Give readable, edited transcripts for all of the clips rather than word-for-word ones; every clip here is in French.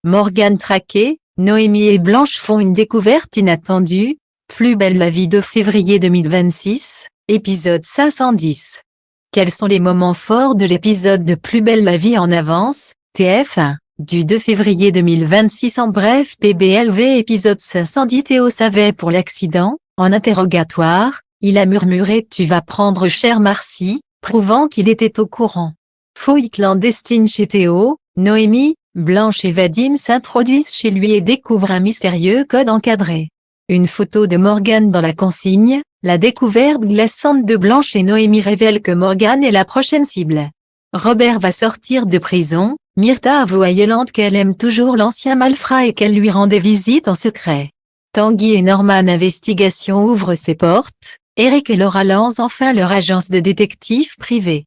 Morgane traquée, Noémie et Blanche font une découverte inattendue. Plus belle la vie de février 2026, épisode 510. Quels sont les moments forts de l'épisode de Plus belle la vie en avance, TF1, du 2 février 2026 en bref PBLV épisode 510 Théo savait pour l'accident, en interrogatoire, il a murmuré « Tu vas prendre cher Marcy », prouvant qu'il était au courant. Fouille clandestine chez Théo, Noémie, Blanche et Vadim s'introduisent chez lui et découvrent un mystérieux code encadré. Une photo de Morgane dans la consigne, la découverte glaçante de Blanche et Noémie révèle que Morgane est la prochaine cible. Robert va sortir de prison, Myrtha avoue à Yolande qu'elle aime toujours l'ancien malfrat et qu'elle lui rendait visite en secret. Tanguy et Norman Investigation ouvrent ses portes, Eric et Laura lancent enfin leur agence de détectives privés.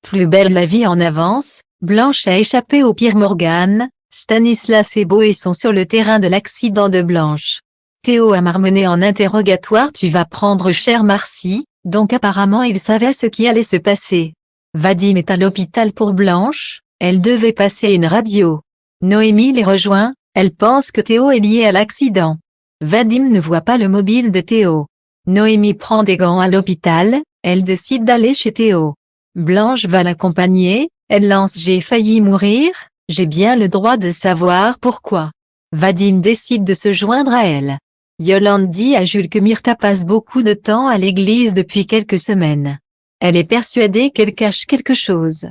Plus belle la vie en avance, Blanche a échappé au pire Morgane, Stanislas et Boé sont sur le terrain de l'accident de Blanche. Théo a marmonné en interrogatoire « Tu vas prendre cher Marcy », donc apparemment il savait ce qui allait se passer. Vadim est à l'hôpital pour Blanche, elle devait passer une radio. Noémie les rejoint, elle pense que Théo est lié à l'accident. Vadim ne voit pas le mobile de Théo. Noémie prend des gants à l'hôpital, elle décide d'aller chez Théo. Blanche va l'accompagner, elle lance « J'ai failli mourir, j'ai bien le droit de savoir pourquoi ». Vadim décide de se joindre à elle. Yolande dit à Jules que Myrtha passe beaucoup de temps à l'église depuis quelques semaines. Elle est persuadée qu'elle cache quelque chose.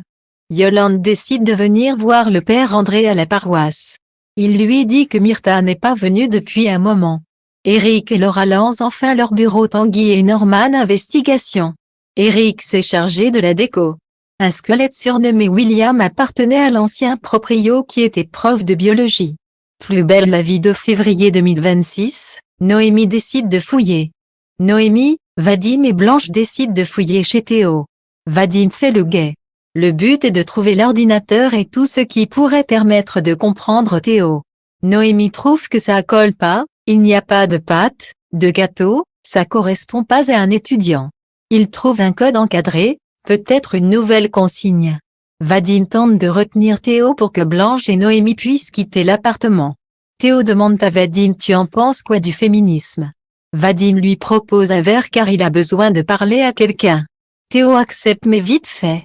Yolande décide de venir voir le père André à la paroisse. Il lui dit que Myrtha n'est pas venue depuis un moment. Eric et Laura lancent enfin leur bureau Tanguy et Norman Investigation. Eric s'est chargé de la déco. Un squelette surnommé William appartenait à l'ancien proprio qui était prof de biologie. Plus belle la vie de février 2026, Noémie décide de fouiller. Noémie, Vadim et Blanche décident de fouiller chez Théo. Vadim fait le guet. Le but est de trouver l'ordinateur et tout ce qui pourrait permettre de comprendre Théo. Noémie trouve que ça colle pas, il n'y a pas de pâte, de gâteau, ça correspond pas à un étudiant. Il trouve un code encadré, peut-être une nouvelle consigne. Vadim tente de retenir Théo pour que Blanche et Noémie puissent quitter l'appartement. Théo demande à Vadim « Tu en penses quoi du féminisme ?» Vadim lui propose un verre car il a besoin de parler à quelqu'un. Théo accepte mais vite fait.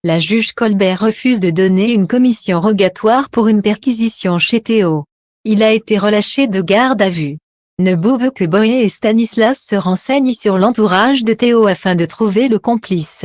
La juge Colbert refuse de donner une commission rogatoire pour une perquisition chez Théo. Il a été relâché de garde à vue. Nebou veut que Boé et Stanislas se renseignent sur l'entourage de Théo afin de trouver le complice.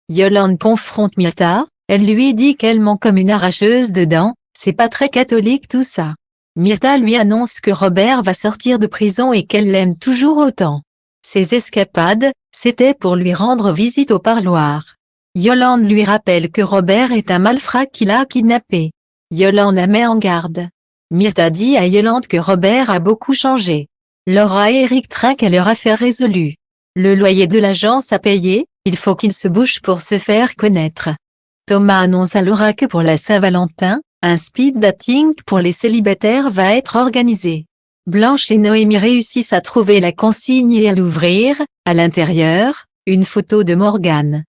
Yolande confronte Myrtha, elle lui dit qu'elle ment comme une arracheuse de dents, c'est pas très catholique tout ça. Myrtha lui annonce que Robert va sortir de prison et qu'elle l'aime toujours autant. Ses escapades, c'était pour lui rendre visite au parloir. Yolande lui rappelle que Robert est un malfrat qui l'a kidnappé. Yolande la met en garde. Myrtha dit à Yolande que Robert a beaucoup changé. Laura et Eric traquent à leur affaire résolue. Le loyer de l'agence à payer, il faut qu'il se bouge pour se faire connaître. Thomas annonce à Laura que pour la Saint-Valentin, un speed dating pour les célibataires va être organisé. Blanche et Noémie réussissent à trouver la consigne et à l'ouvrir. À l'intérieur, une photo de Morgane.